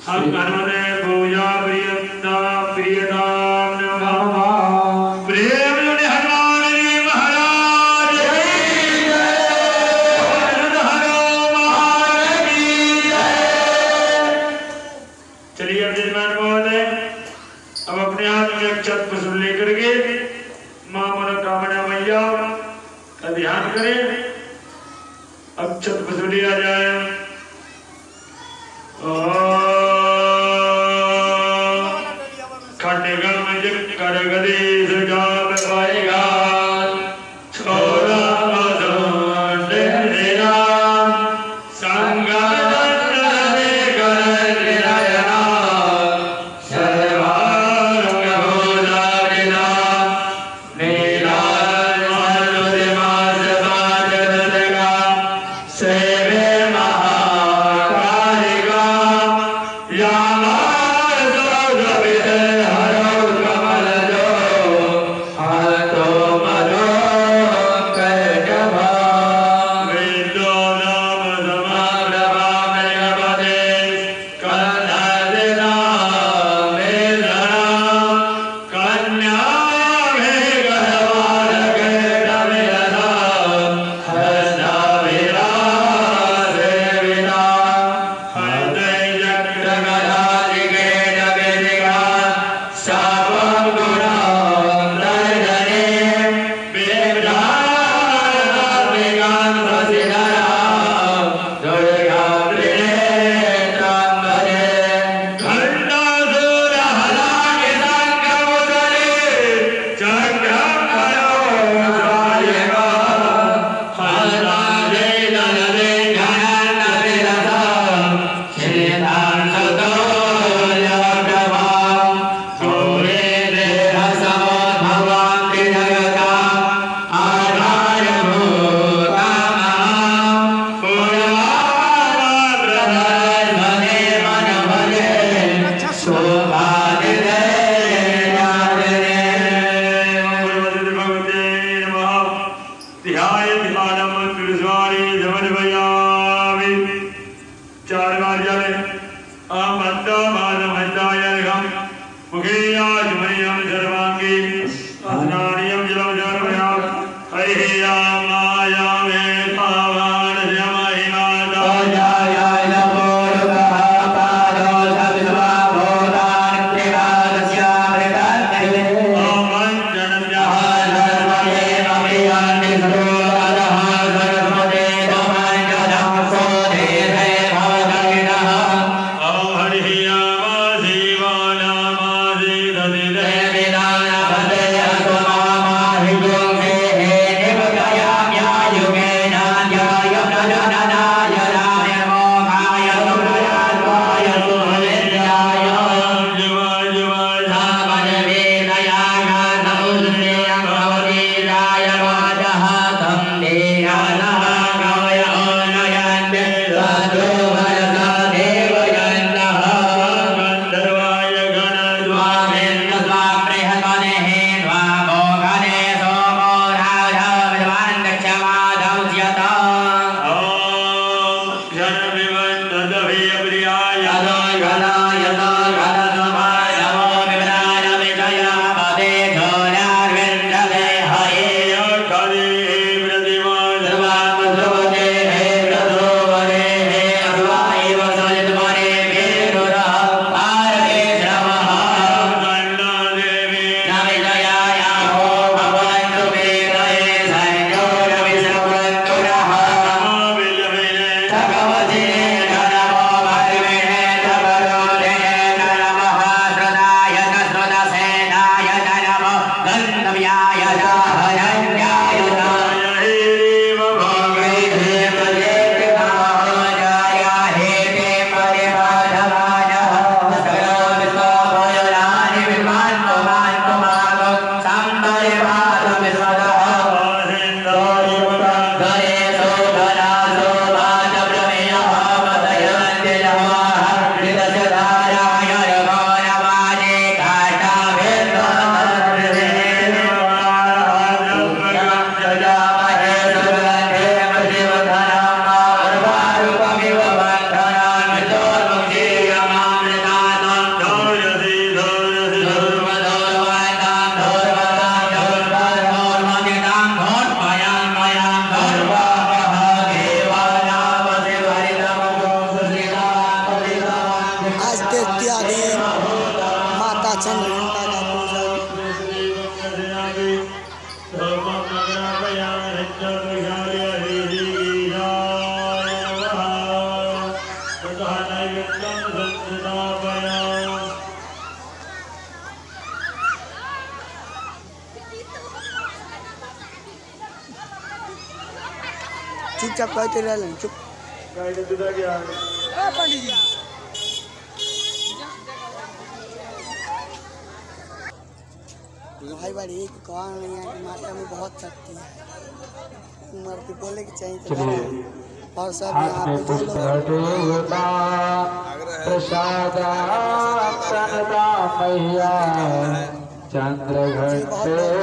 हनुमते पूजा प्रियता प्रियताम नमः। प्रेम जोड़े हनुमान जी महाराज की जय। हनुमान की जय। चलिए अब जजमान महोदय अब अपने हाथ में अक्षत पुष्प लेकर के मां मनोकामना मैया का ध्यान करें। अक्षत पुष्प लिया जाए। खंडगम कर गदेश जाप पाएगा छोरा चुपचाप कहते रह चुप पंडित जी भाई बड़ी कौन यहाँ की माता में बहुत शक्ति है उम्र के बोले की चाहिए और सब यहाँ पे चंद्र घंटे